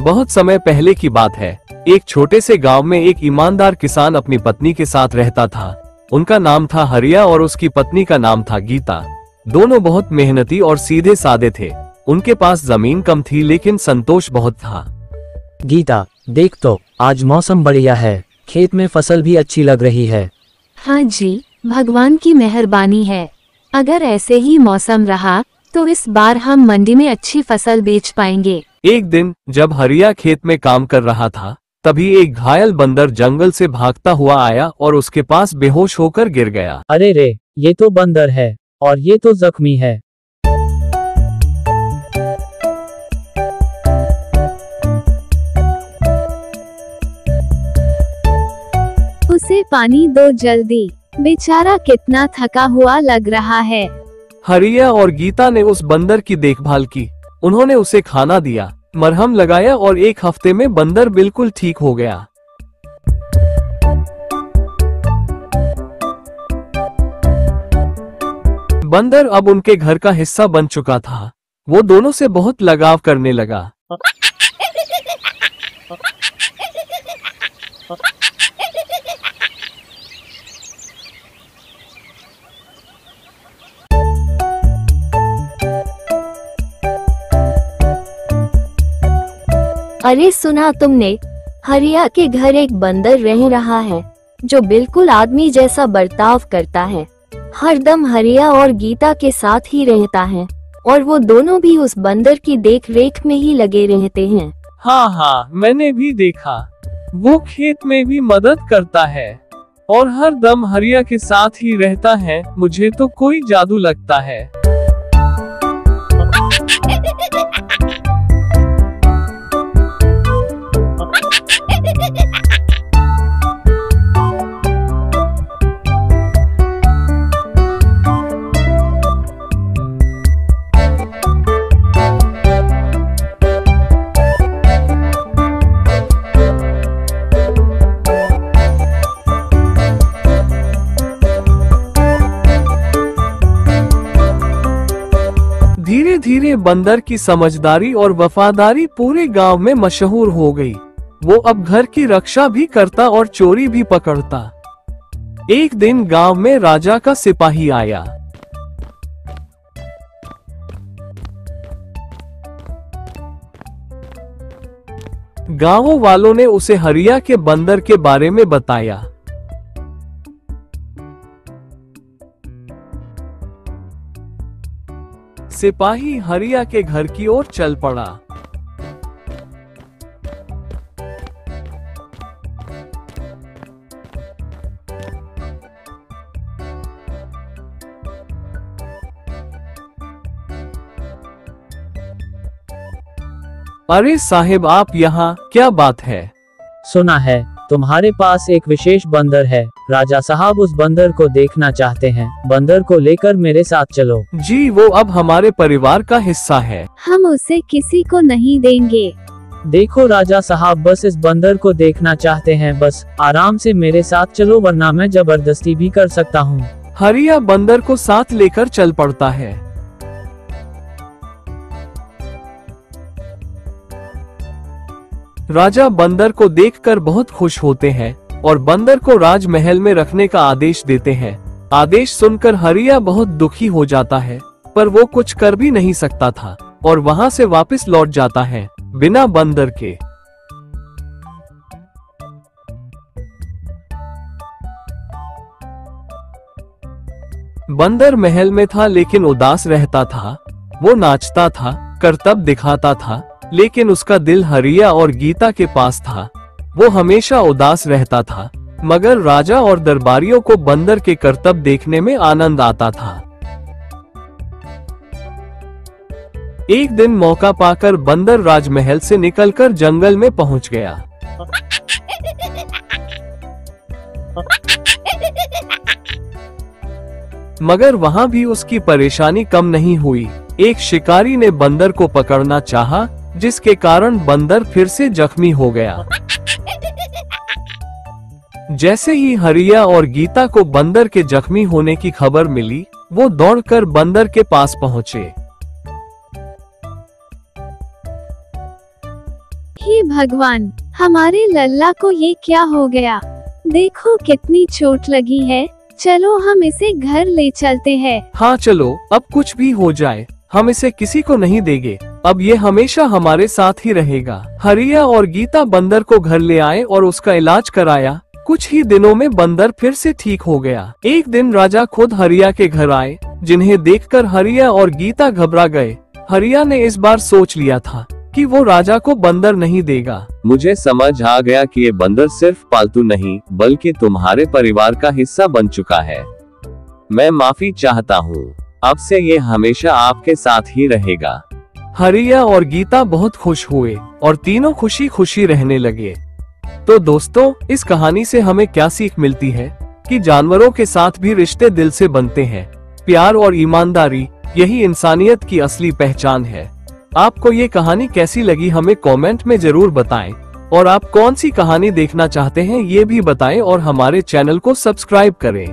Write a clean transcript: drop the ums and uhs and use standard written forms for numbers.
बहुत समय पहले की बात है। एक छोटे से गांव में एक ईमानदार किसान अपनी पत्नी के साथ रहता था। उनका नाम था हरिया और उसकी पत्नी का नाम था गीता। दोनों बहुत मेहनती और सीधे सादे थे। उनके पास जमीन कम थी लेकिन संतोष बहुत था। गीता, देख तो आज मौसम बढ़िया है, खेत में फसल भी अच्छी लग रही है। हाँ जी, भगवान की मेहरबानी है। अगर ऐसे ही मौसम रहा तो इस बार हम मंडी में अच्छी फसल बेच पाएंगे। एक दिन जब हरिया खेत में काम कर रहा था, तभी एक घायल बंदर जंगल से भागता हुआ आया और उसके पास बेहोश होकर गिर गया। अरे रे, ये तो बंदर है और ये तो जख्मी है। उसे पानी दो जल्दी, बेचारा कितना थका हुआ लग रहा है। हरिया और गीता ने उस बंदर की देखभाल की। उन्होंने उसे खाना दिया, मरहम लगाया और एक हफ्ते में बंदर बिल्कुल ठीक हो गया। बंदर अब उनके घर का हिस्सा बन चुका था। वो दोनों से बहुत लगाव करने लगा। अरे सुना तुमने, हरिया के घर एक बंदर रह रहा है जो बिल्कुल आदमी जैसा बर्ताव करता है। हरदम हरिया और गीता के साथ ही रहता है और वो दोनों भी उस बंदर की देख रेख में ही लगे रहते हैं। हाँ, मैंने भी देखा। वो खेत में भी मदद करता है और हर दम हरिया के साथ ही रहता है। मुझे तो कोई जादू लगता है। धीरे धीरे बंदर की समझदारी और वफादारी पूरे गांव में मशहूर हो गई। वो अब घर की रक्षा भी करता और चोरी भी पकड़ता। एक दिन गांव में राजा का सिपाही आया। गांवों वालों ने उसे हरिया के बंदर के बारे में बताया। सिपाही हरिया के घर की ओर चल पड़ा। अरे साहिब, आप यहाँ, क्या बात है? सुना है तुम्हारे पास एक विशेष बंदर है। राजा साहब उस बंदर को देखना चाहते हैं। बंदर को लेकर मेरे साथ चलो। जी, वो अब हमारे परिवार का हिस्सा है। हम उसे किसी को नहीं देंगे। देखो राजा साहब, बस इस बंदर को देखना चाहते हैं। बस आराम से मेरे साथ चलो, वरना मैं जबरदस्ती भी कर सकता हूँ। हरिया बंदर को साथ लेकर चल पड़ता है। राजा बंदर को देखकर बहुत खुश होते हैं और बंदर को राजमहल में रखने का आदेश देते हैं। आदेश सुनकर हरिया बहुत दुखी हो जाता है, पर वो कुछ कर भी नहीं सकता था और वहां से वापस लौट जाता है बिना बंदर के। बंदर महल में था लेकिन उदास रहता था। वो नाचता था, करतब दिखाता था, लेकिन उसका दिल हरिया और गीता के पास था। वो हमेशा उदास रहता था, मगर राजा और दरबारियों को बंदर के करतब देखने में आनंद आता था। एक दिन मौका पाकर बंदर राजमहल से निकलकर जंगल में पहुंच गया। मगर वहां भी उसकी परेशानी कम नहीं हुई। एक शिकारी ने बंदर को पकड़ना चाहा, जिसके कारण बंदर फिर से जख्मी हो गया। जैसे ही हरिया और गीता को बंदर के जख्मी होने की खबर मिली, वो दौड़कर बंदर के पास पहुंचे। हे हे भगवान, हमारे लल्ला को ये क्या हो गया? देखो कितनी चोट लगी है। चलो हम इसे घर ले चलते हैं। हाँ चलो, अब कुछ भी हो जाए हम इसे किसी को नहीं देंगे। अब ये हमेशा हमारे साथ ही रहेगा। हरिया और गीता बंदर को घर ले आए और उसका इलाज कराया। कुछ ही दिनों में बंदर फिर से ठीक हो गया। एक दिन राजा खुद हरिया के घर आए, जिन्हें देखकर हरिया और गीता घबरा गए। हरिया ने इस बार सोच लिया था कि वो राजा को बंदर नहीं देगा। मुझे समझ आ गया कि ये बंदर सिर्फ पालतू नहीं बल्कि तुम्हारे परिवार का हिस्सा बन चुका है। मैं माफी चाहता हूँ। अब से ये हमेशा आपके साथ ही रहेगा। हरिया और गीता बहुत खुश हुए और तीनों खुशी खुशी रहने लगे। तो दोस्तों, इस कहानी से हमें क्या सीख मिलती है कि जानवरों के साथ भी रिश्ते दिल से बनते हैं। प्यार और ईमानदारी, यही इंसानियत की असली पहचान है। आपको ये कहानी कैसी लगी हमें कमेंट में जरूर बताएं और आप कौन सी कहानी देखना चाहते हैं ये भी बताएं और हमारे चैनल को सब्सक्राइब करें।